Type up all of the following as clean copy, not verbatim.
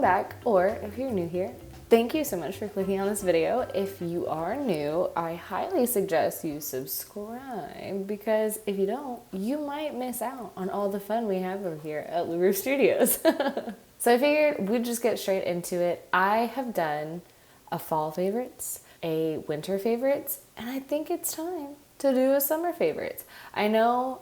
back, or if you're new here, thank you so much for clicking on this video. If you are new, I highly suggest you subscribe because if you don't, you might miss out on all the fun we have over here at LaRue Studios. So I figured we'd just get straight into it. I have done a fall favorites, a winter favorites, and I think it's time to do a summer favorites. I know,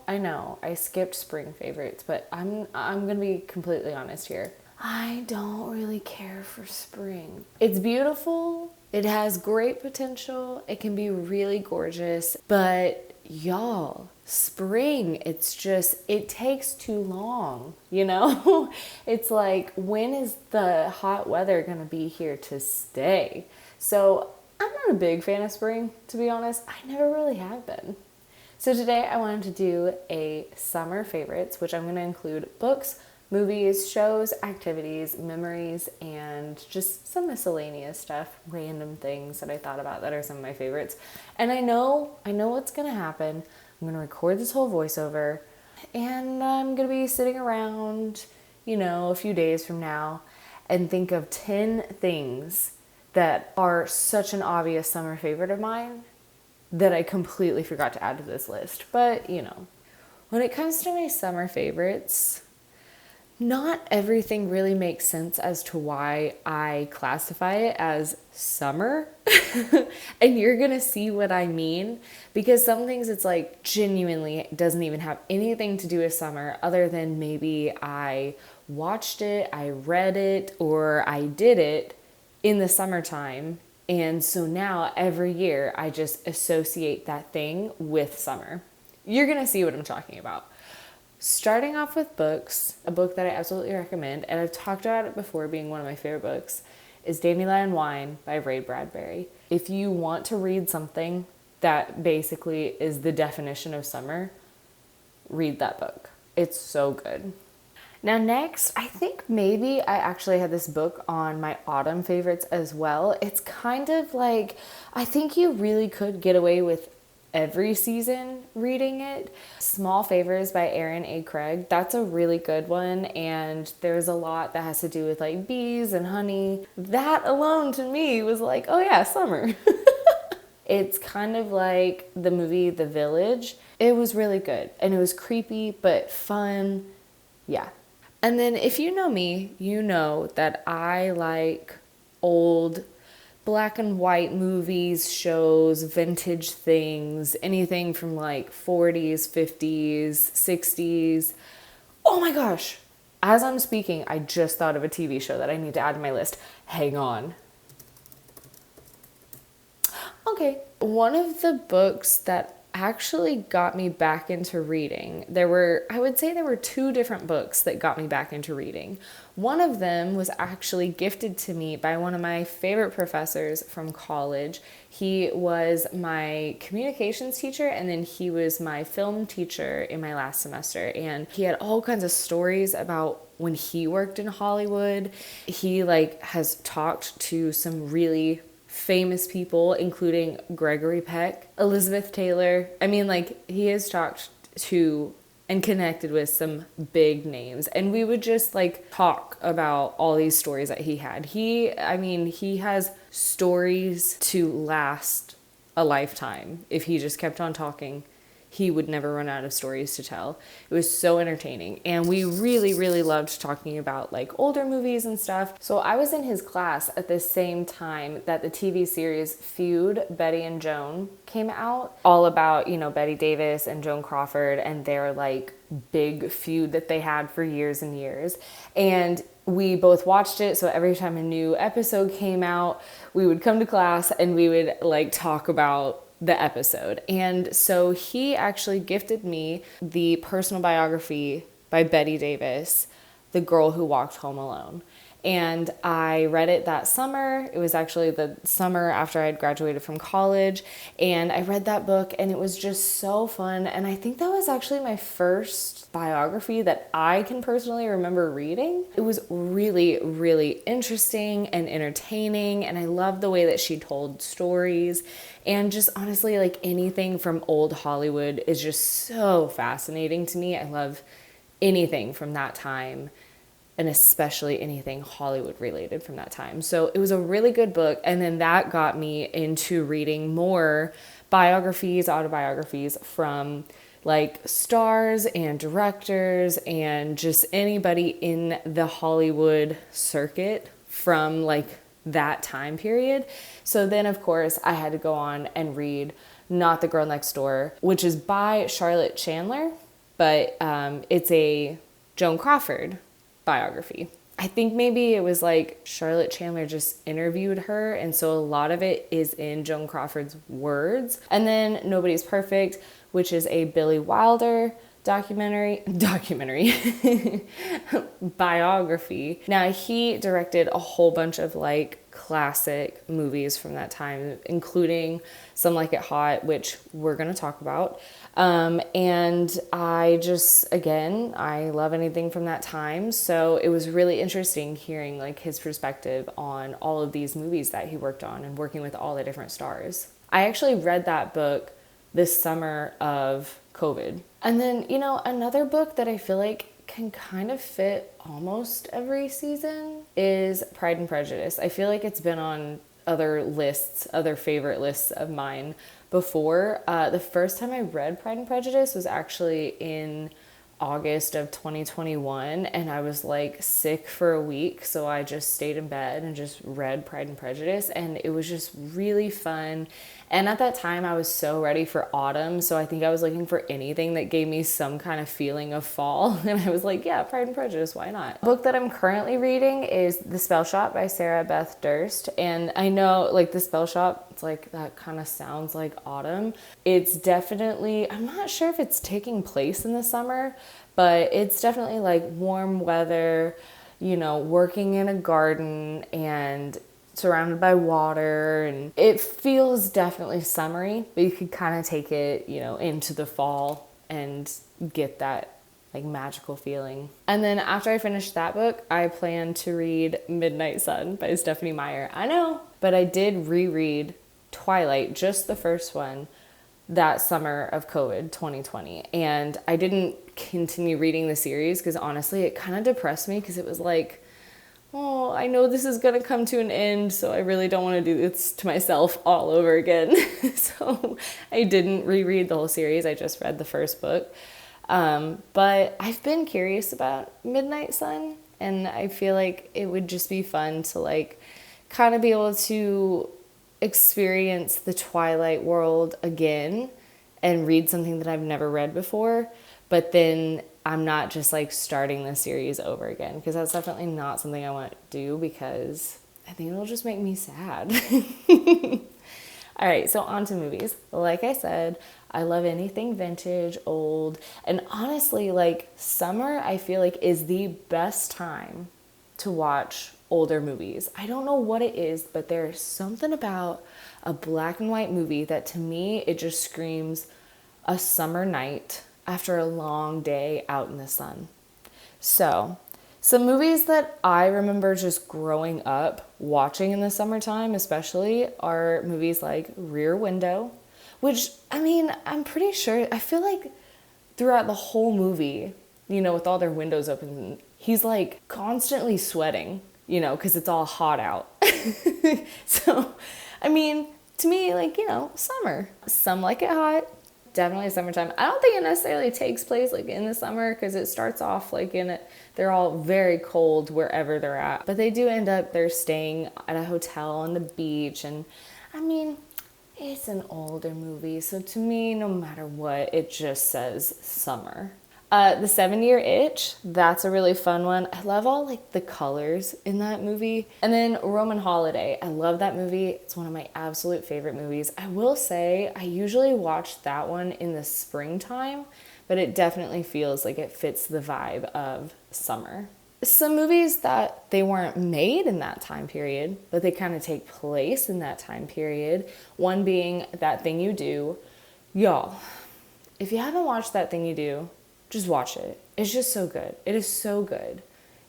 I skipped spring favorites, but I'm gonna be completely honest here. I don't really care for spring. It's beautiful, it has great potential, it can be really gorgeous, but y'all, spring, it takes too long, you know? It's like, when is the hot weather gonna be here to stay? So I'm not a big fan of spring, to be honest. I never really have been. So today I wanted to do a summer favorites, which I'm going to include books, movies, shows, activities, memories, and just some miscellaneous stuff, random things that I thought about that are some of my favorites. And I know what's going to happen. I'm going to record this whole voiceover, and I'm going to be sitting around, a few days from now and think of 10 things that are such an obvious summer favorite of mine that I completely forgot to add to this list. But, when it comes to my summer favorites, not everything really makes sense as to why I classify it as summer. And you're going to see what I mean, because some things it's like genuinely doesn't even have anything to do with summer other than maybe I watched it, I read it, or I did it in the summertime, and so now every year I just associate that thing with summer. You're gonna see what I'm talking about. Starting off with books, a book that I absolutely recommend, and I've talked about it before being one of my favorite books, is Dandelion Wine by Ray Bradbury. If you want to read something that basically is the definition of summer, read that book. It's so good. Now next, I think maybe I actually had this book on my autumn favorites as well. It's kind of like, I think you really could get away with every season reading it. Small Favors by Aaron A. Craig. That's a really good one, and there's a lot that has to do with like bees and honey. That alone to me was like, oh yeah, summer. It's kind of like the movie The Village. It was really good, and it was creepy but fun. Yeah. And then if you know me, you know that I like old black and white movies, shows, vintage things, anything from like 40s, 50s, 60s. Oh my gosh. As I'm speaking, I just thought of a TV show that I need to add to my list. Hang on. Okay. One of the books that actually got me back into reading. I would say there were two different books that got me back into reading. One of them was actually gifted to me by one of my favorite professors from college. He was my communications teacher, and then he was my film teacher in my last semester. And he had all kinds of stories about when he worked in Hollywood. He has talked to some really famous people, including Gregory Peck, Elizabeth Taylor. I mean, he has talked to and connected with some big names. And we would just talk about all these stories that he had. He has stories to last a lifetime. If he just kept on talking, he would never run out of stories to tell. It was so entertaining. And we really, really loved talking about older movies and stuff. So I was in his class at the same time that the TV series Feud, Betty and Joan came out. All about, Betty Davis and Joan Crawford and their big feud that they had for years and years. And we both watched it. So every time a new episode came out, we would come to class and we would talk about the episode. And so he actually gifted me the personal biography by Betty Davis, The Girl Who Walked Home Alone. And I read it that summer. It was actually the summer after I had graduated from college. And I read that book and it was just so fun. And I think that was actually my first biography that I can personally remember reading. It was really, really interesting and entertaining. And I loved the way that she told stories. And just honestly, anything from old Hollywood is just so fascinating to me. I love anything from that time. and especially anything Hollywood related from that time. So it was a really good book. And then that got me into reading more biographies, autobiographies from like stars and directors and just anybody in the Hollywood circuit from like that time period. So then of course I had to go on and read Not the Girl Next Door, which is by Charlotte Chandler, but it's a Joan Crawford biography. I think maybe it was like Charlotte Chandler just interviewed her, and so a lot of it is in Joan Crawford's words. And then Nobody's Perfect, which is a Billy Wilder documentary biography. Now, he directed a whole bunch of like classic movies from that time, including Some Like It Hot, which we're going to talk about. And I just, again, I love anything from that time. So it was really interesting hearing like his perspective on all of these movies that he worked on and working with all the different stars. I actually read that book this summer of COVID. And then, you know, another book that I feel like can kind of fit almost every season is Pride and Prejudice. I feel like it's been on other lists, other favorite lists of mine before. The first time I read Pride and Prejudice was actually in August of 2021, and I was like sick for a week, so I just stayed in bed and just read Pride and Prejudice, and it was just really fun. And at that time I was so ready for autumn, so I think I was looking for anything that gave me some kind of feeling of fall, and I was like, yeah, Pride and Prejudice, why not? The book that I'm currently reading is The Spell Shop by Sarah Beth Durst, and I know like The Spell Shop, it's like that kind of sounds like autumn. It's definitely, I'm not sure if it's taking place in the summer, but it's definitely like warm weather, you know, working in a garden and surrounded by water, and it feels definitely summery, but you could kind of take it, you know, into the fall and get that like magical feeling. And then after I finish that book, I plan to read Midnight Sun by Stephanie Meyer. I know, but I did reread Twilight, just the first one, that summer of COVID 2020, and I didn't continue reading the series because honestly it kind of depressed me, because it was like, oh, I know this is gonna come to an end, so I really don't want to do this to myself all over again. So I didn't reread the whole series, I just read the first book. But I've been curious about Midnight Sun, and I feel like it would just be fun to like kind of be able to experience the Twilight world again and read something that I've never read before, but then I'm not just like starting the series over again, because that's definitely not something I want to do, because I think it'll just make me sad. All right, so on to movies. Like I said, I love anything vintage, old, and honestly, like summer, I feel like is the best time to watch older movies. I don't know what it is, but there's something about a black and white movie that to me, it just screams a summer night after a long day out in the sun. So, some movies that I remember just growing up watching in the summertime especially are movies like Rear Window, which, I mean, I'm pretty sure, I feel like throughout the whole movie, you know, with all their windows open, he's like constantly sweating, you know, because it's all hot out. So, I mean, to me, like, you know, summer. Some Like It Hot, definitely summertime. I don't think it necessarily takes place like in the summer, because it starts off like in it, they're all very cold wherever they're at, but they do end up, they're staying at a hotel on the beach, and I mean, it's an older movie, so to me, no matter what, it just says summer. The 7-Year Itch, that's a really fun one. I love all like the colors in that movie. And then Roman Holiday, I love that movie. It's one of my absolute favorite movies. I will say I usually watch that one in the springtime, but it definitely feels like it fits the vibe of summer. Some movies that they weren't made in that time period, but they kind of take place in that time period. One being That Thing You Do. Y'all, if you haven't watched That Thing You Do, just watch it. It's just so good. It is so good.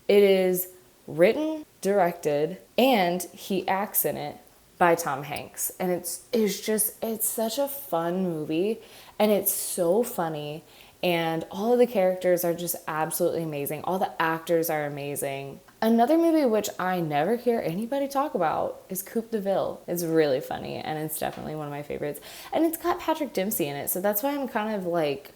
It is written, directed, and he acts in it by Tom Hanks. And it's such a fun movie, and it's so funny. And all of the characters are just absolutely amazing. All the actors are amazing. Another movie which I never hear anybody talk about is Coupe de Ville. It's really funny, and it's definitely one of my favorites. And it's got Patrick Dempsey in it, so that's why I'm kind of like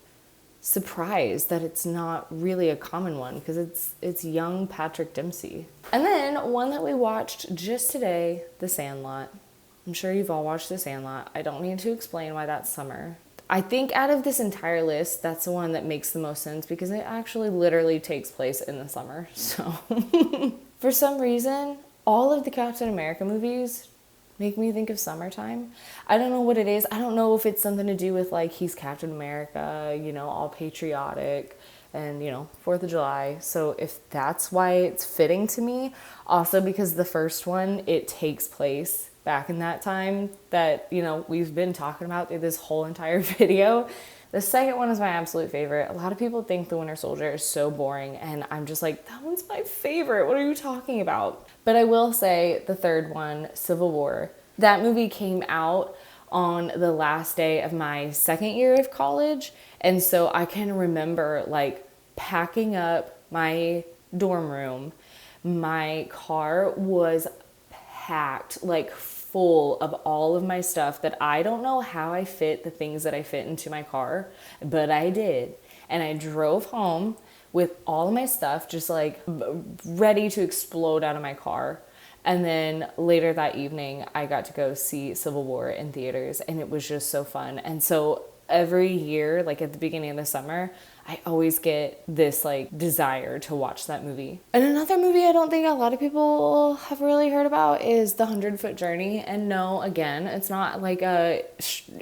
surprised that it's not really a common one, because it's young Patrick Dempsey. And then one that we watched just today, The Sandlot. I'm sure you've all watched The Sandlot. I don't need to explain why that's summer. I think out of this entire list, that's the one that makes the most sense because it actually literally takes place in the summer. So for some reason, all of the Captain America movies make me think of summertime. I don't know what it is. I don't know if it's something to do with like he's Captain America, you know, all patriotic and, you know, 4th of July. So if that's why it's fitting to me, also because the first one, it takes place back in that time that, you know, we've been talking about through this whole entire video. The second one is my absolute favorite. A lot of people think The Winter Soldier is so boring, and I'm just like, that one's my favorite. What are you talking about? But I will say the third one, Civil War, that movie came out on the last day of my second year of college. And so I can remember like packing up my dorm room. My car was packed, like full of all of my stuff that I don't know how I fit the things that I fit into my car, but I did. And I drove home with all of my stuff just like ready to explode out of my car. And then later that evening, I got to go see Civil War in theaters, and it was just so fun. And so every year, like at the beginning of the summer, I always get this like desire to watch that movie. And another movie I don't think a lot of people have really heard about is The 100-Foot Journey. And no, again, it's not like a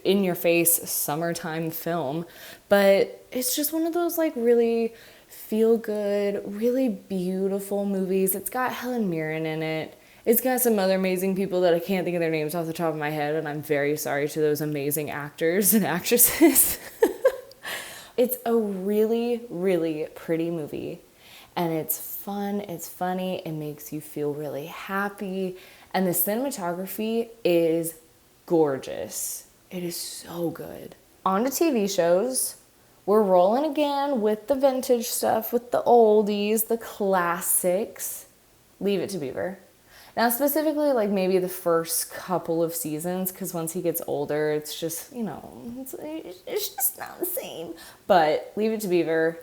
in-your-face summertime film, but it's just one of those like really feel-good, really beautiful movies. It's got Helen Mirren in it. It's got some other amazing people that I can't think of their names off the top of my head, and I'm very sorry to those amazing actors and actresses. It's a really, really pretty movie, and it's fun, it's funny, it makes you feel really happy, and the cinematography is gorgeous. It is so good. On to TV shows. We're rolling again with the vintage stuff, with the oldies, the classics. Leave It to Beaver. Now, specifically, like maybe the first couple of seasons, because once he gets older, it's just, you know, it's just not the same. But Leave It to Beaver,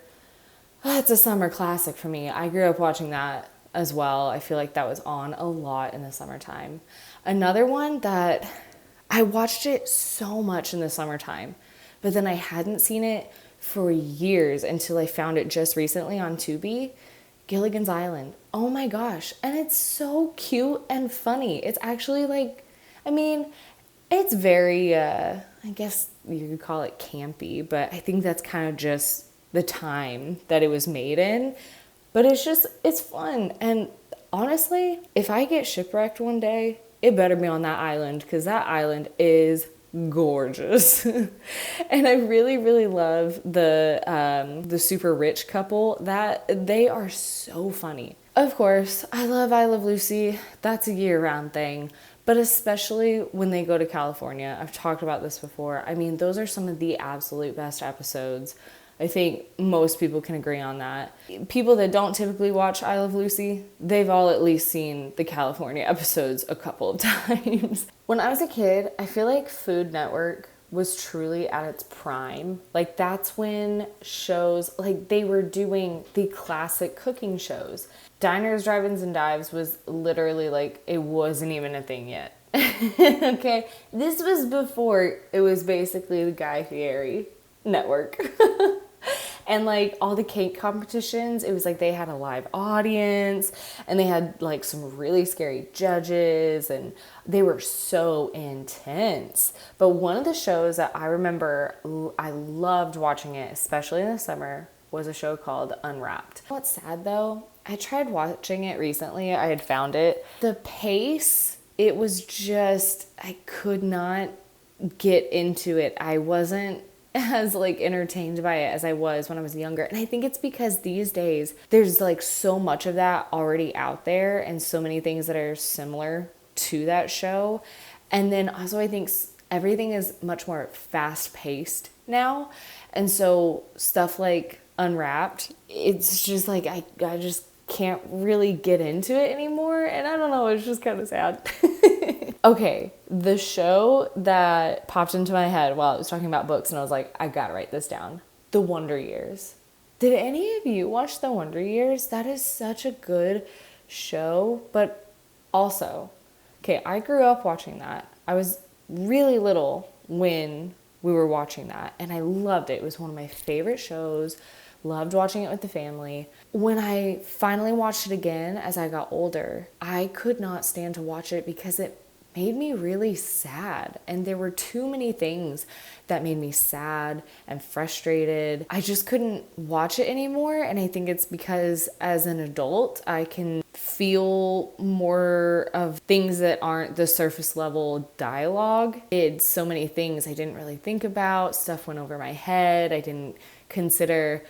it's a summer classic for me. I grew up watching that as well. I feel like that was on a lot in the summertime. Another one that I watched it so much in the summertime, but then I hadn't seen it for years until I found it just recently on Tubi. Gilligan's Island. Oh my gosh. And it's so cute and funny. It's actually like, I mean, it's very, I guess you could call it campy, but I think that's kind of just the time that it was made in. But it's fun. And honestly, if I get shipwrecked one day, it better be on that island, because that island is gorgeous. And I really, really love the super rich couple. That they are so funny. Of course, I Love Lucy. That's a year-round thing, but especially when they go to California. I've talked about this before. I mean, those are some of the absolute best episodes. I think most people can agree on that. People that don't typically watch I Love Lucy, they've all at least seen the California episodes a couple of times. When I was a kid, I feel like Food Network was truly at its prime. Like that's when shows, like they were doing the classic cooking shows. Diners, Drive-Ins, and Dives was literally like, it wasn't even a thing yet. Okay, this was before it was basically the Guy Fieri network. And like all the cake competitions, it was like they had a live audience and they had like some really scary judges and they were so intense. But one of the shows that I remember I loved watching it, especially in the summer, was a show called Unwrapped. What's sad though, I tried watching it recently. I had found it. The pace, it was just, I could not get into it. I wasn't as like entertained by it as I was when I was younger. And I think it's because these days there's like so much of that already out there and so many things that are similar to that show. And then also I think everything is much more fast paced now. And so stuff like Unwrapped, it's just like, I just can't really get into it anymore. And I don't know, it's just kind of sad. Okay, the show that popped into my head while I was talking about books, and I was like, I gotta write this down. The Wonder Years. Did any of you watch The Wonder Years? That is such a good show, but also, okay, I grew up watching that. I was really little when we were watching that, and I loved it. It was one of my favorite shows. Loved watching it with the family. When I finally watched it again as I got older, I could not stand to watch it because it made me really sad. And there were too many things that made me sad and frustrated. I just couldn't watch it anymore. And I think it's because as an adult, I can feel more of things that aren't the surface level dialogue. It's so many things I didn't really think about. Stuff went over my head. I didn't consider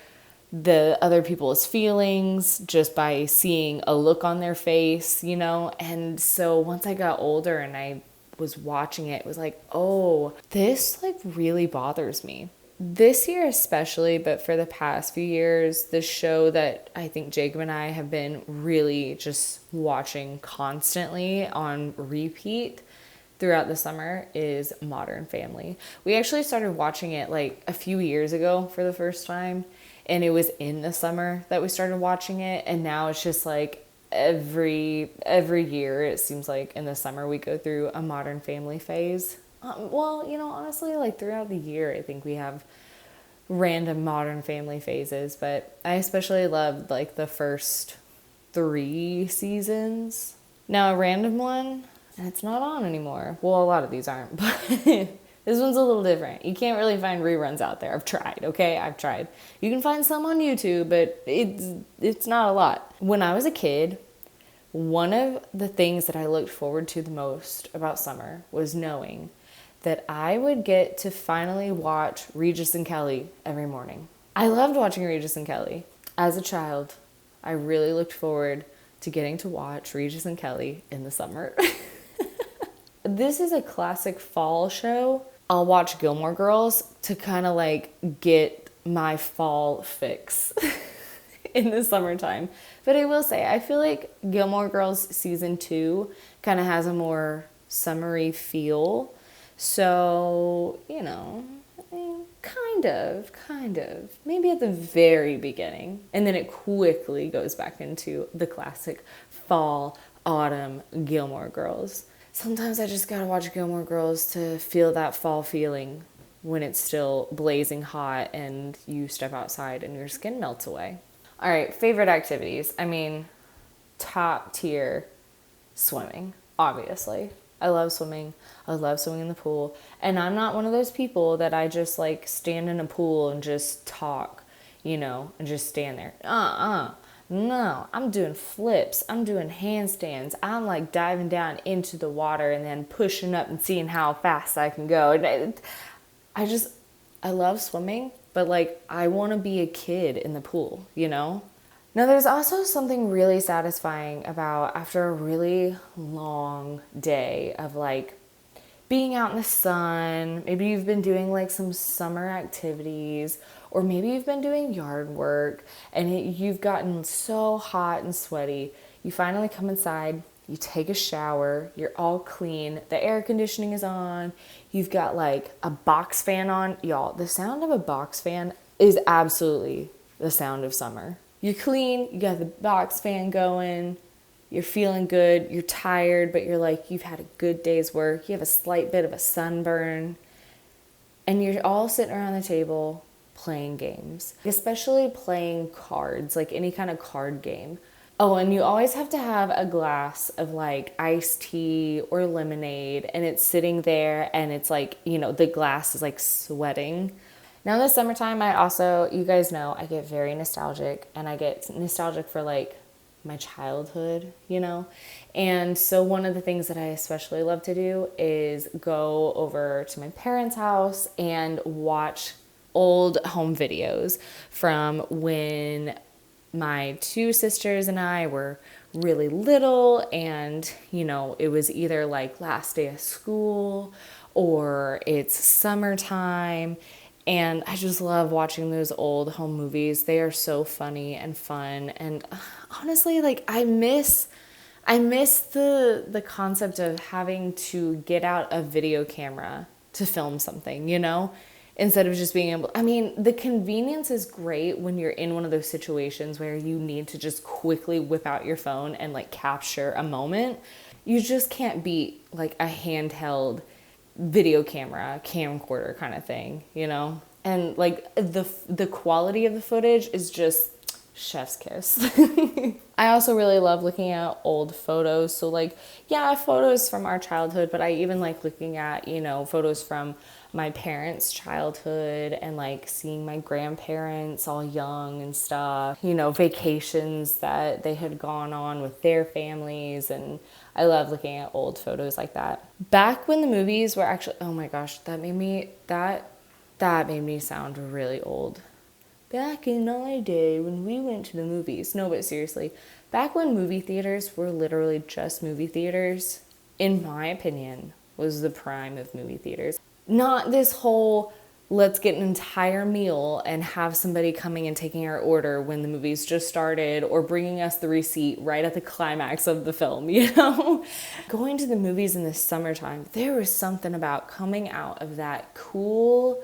the other people's feelings just by seeing a look on their face, you know? And so once I got older and I was watching it, it was like, oh, this like really bothers me. This year especially, but for the past few years, the show that I think Jacob and I have been really just watching constantly on repeat throughout the summer is Modern Family. We actually started watching it like a few years ago for the first time. And it was in the summer that we started watching it. And now it's just like every year, it seems like in the summer we go through a Modern Family phase. Well, you know, honestly, like throughout the year, I think we have random Modern Family phases. But I especially loved like the first 3 seasons. Now a random one, and it's not on anymore. Well, a lot of these aren't, but this one's a little different. You can't really find reruns out there. I've tried, okay? I've tried. You can find some on YouTube, but it's not a lot. When I was a kid, one of the things that I looked forward to the most about summer was knowing that I would get to finally watch Regis and Kelly every morning. I loved watching Regis and Kelly. As a child, I really looked forward to getting to watch Regis and Kelly in the summer. This is a classic fall show. I'll watch Gilmore Girls to kind of like get my fall fix in the summertime. But I will say, I feel like Gilmore Girls season 2 kind of has a more summery feel. So, you know, kind of, maybe at the very beginning. And then it quickly goes back into the classic fall, autumn Gilmore Girls. Sometimes I just gotta watch Gilmore Girls to feel that fall feeling when it's still blazing hot and you step outside and your skin melts away. All right, favorite activities. I mean, top tier swimming, obviously. I love swimming. I love swimming in the pool. And I'm not one of those people that I just like stand in a pool and just talk, you know, and just stand there. No, I'm doing flips. I'm doing handstands. I'm like diving down into the water and then pushing up and seeing how fast I can go. And I love swimming, but like I want to be a kid in the pool, you know? Now there's also something really satisfying about after a really long day of like being out in the sun. Maybe you've been doing like some summer activities, or maybe you've been doing yard work and you've gotten so hot and sweaty. You finally come inside, you take a shower, you're all clean, the air conditioning is on, you've got like a box fan on. Y'all, the sound of a box fan is absolutely the sound of summer. You're clean, you got the box fan going, you're feeling good, you're tired, but you're like, you've had a good day's work, you have a slight bit of a sunburn, and you're all sitting around the table playing games, especially playing cards, like any kind of card game. Oh, and you always have to have a glass of like iced tea or lemonade, and it's sitting there and it's like, you know, the glass is like sweating. Now in the summertime, you guys know, I get very nostalgic, and I get nostalgic for like my childhood, you know? And so one of the things that I especially love to do is go over to my parents' house and watch old home videos from when my 2 sisters and I were really little, and you know, it was either like last day of school or it's summertime. And I just love watching those old home movies. They are so funny and fun. And honestly, like I miss the concept of having to get out a video camera to film something, you know? Instead of just being able, I mean, the convenience is great when you're in one of those situations where you need to just quickly whip out your phone and like capture a moment. You just can't beat like a handheld video camera, camcorder kind of thing, you know? And like the quality of the footage is just chef's kiss. I also really love looking at old photos. So like, yeah, photos from our childhood, but I even like looking at, you know, photos from my parents' childhood and like seeing my grandparents all young and stuff, you know, vacations that they had gone on with their families. And I love looking at old photos like that. Back when the movies were actually, oh my gosh, that made me sound really old. Back in my day when we went to the movies. No, but seriously, back when movie theaters were literally just movie theaters, in my opinion, was the prime of movie theaters. Not this whole, let's get an entire meal and have somebody coming and taking our order when the movie's just started, or bringing us the receipt right at the climax of the film, you know? Going to the movies in the summertime, there was something about coming out of that cool,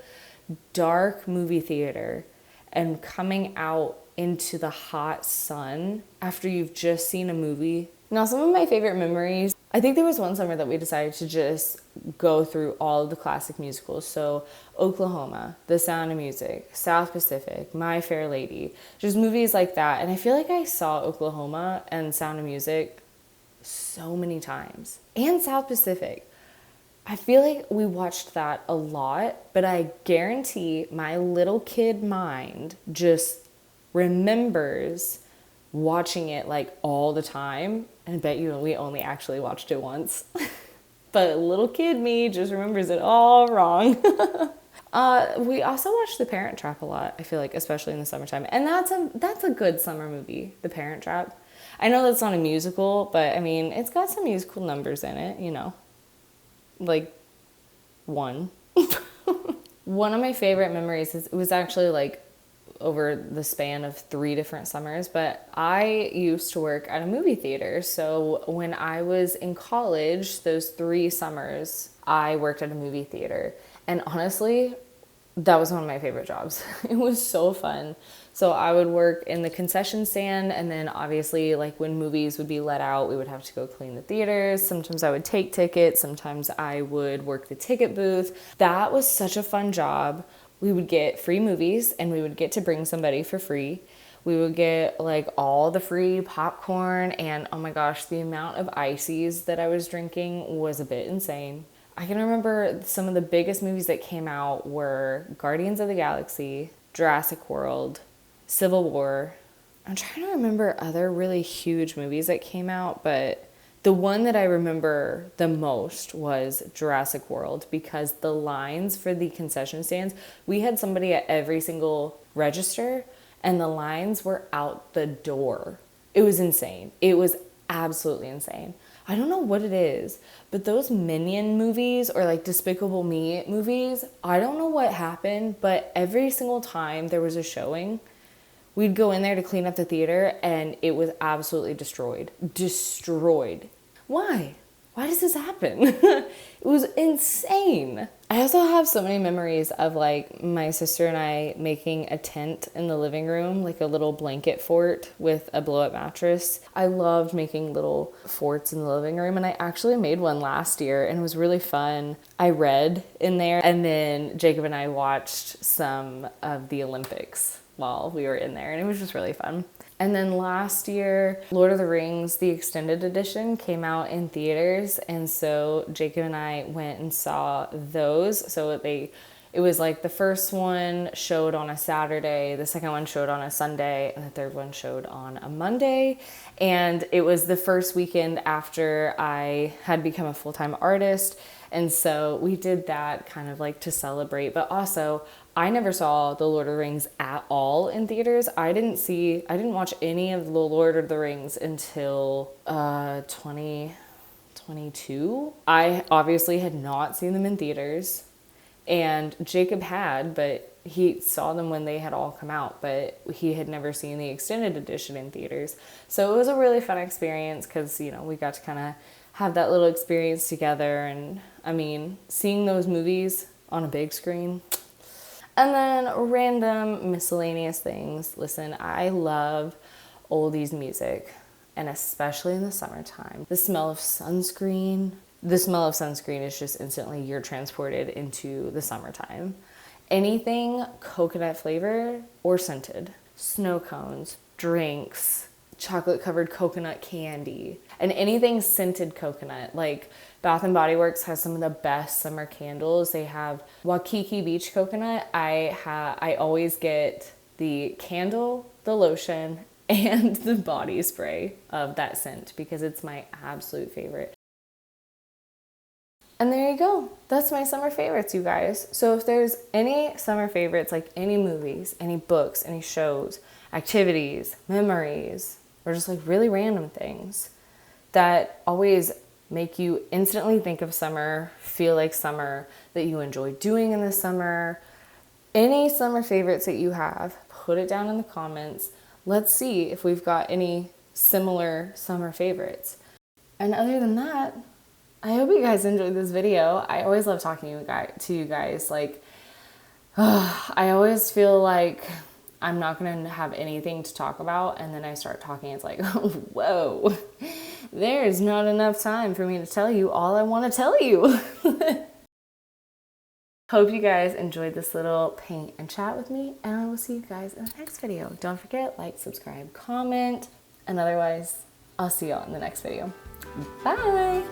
dark movie theater and coming out into the hot sun after you've just seen a movie. Now, some of my favorite memories, I think there was one summer that we decided to just go through all of the classic musicals. So Oklahoma, The Sound of Music, South Pacific, My Fair Lady, just movies like that. And I feel like I saw Oklahoma and Sound of Music so many times. And South Pacific. I feel like we watched that a lot, but I guarantee my little kid mind just remembers watching it like all the time. And I bet you we only actually watched it once. But little kid me just remembers it all wrong. We also watched The Parent Trap a lot, I feel like, especially in the summertime. And that's a good summer movie, The Parent Trap. I know that's not a musical, but I mean, it's got some musical numbers in it, you know. Like one. One of my favorite memories is, it was actually like over the span of 3 different summers, but I used to work at a movie theater. So when I was in college, those 3 summers, I worked at a movie theater. And honestly, that was one of my favorite jobs. It was so fun. So I would work in the concession stand, and then obviously like when movies would be let out, we would have to go clean the theaters. Sometimes I would take tickets. Sometimes I would work the ticket booth. That was such a fun job. We would get free movies and we would get to bring somebody for free. We would get like all the free popcorn, and oh my gosh, the amount of ices that I was drinking was a bit insane. I can remember some of the biggest movies that came out were Guardians of the Galaxy, Jurassic World, Civil War. I'm trying to remember other really huge movies that came out, but the one that I remember the most was Jurassic World, because the lines for the concession stands, we had somebody at every single register, and the lines were out the door. It was insane. It was absolutely insane. I don't know what it is, but those Minion movies or like Despicable Me movies, I don't know what happened, but every single time there was a showing, we'd go in there to clean up the theater and it was absolutely destroyed. Destroyed. Why? Why does this happen? It was insane. I also have so many memories of like my sister and I making a tent in the living room, like a little blanket fort with a blow-up mattress. I loved making little forts in the living room, and I actually made one last year and it was really fun. I read in there, and then Jacob and I watched some of the Olympics while we were in there, and it was just really fun. And then last year, Lord of the Rings, the extended edition, came out in theaters. And so Jacob and I went and saw those. So it It was like the first one showed on a Saturday, the second one showed on a Sunday, and the third one showed on a Monday. And it was the first weekend after I had become a full-time artist. And so we did that kind of like to celebrate. But also, I never saw The Lord of the Rings at all in theaters. I didn't watch any of The Lord of the Rings until 2022. I obviously had not seen them in theaters. And Jacob had, but he saw them when they had all come out, but he had never seen the extended edition in theaters. So it was a really fun experience because, you know, we got to kind of have that little experience together. And I mean, seeing those movies on a big screen. And then random miscellaneous things. Listen, I love oldies music, and especially in the summertime. The smell of sunscreen. The smell of sunscreen is just instantly, you're transported into the summertime. Anything coconut flavor or scented. Snow cones, drinks, chocolate covered coconut candy, and anything scented coconut. Like Bath and Body Works has some of the best summer candles. They have Waikiki Beach coconut. I always get the candle, the lotion, and the body spray of that scent because it's my absolute favorite. And there you go. That's my summer favorites, you guys. So if there's any summer favorites, like any movies, any books, any shows, activities, memories, or just like really random things that always make you instantly think of summer, feel like summer, that you enjoy doing in the summer, any summer favorites that you have, put it down in the comments. Let's see if we've got any similar summer favorites. And other than that, I hope you guys enjoyed this video. I always love talking to you guys. Like, I always feel like I'm not gonna have anything to talk about, and then I start talking, it's like, oh, whoa, there's not enough time for me to tell you all I wanna tell you. Hope you guys enjoyed this little paint and chat with me, and I will see you guys in the next video. Don't forget, like, subscribe, comment, and otherwise, I'll see y'all in the next video. Bye.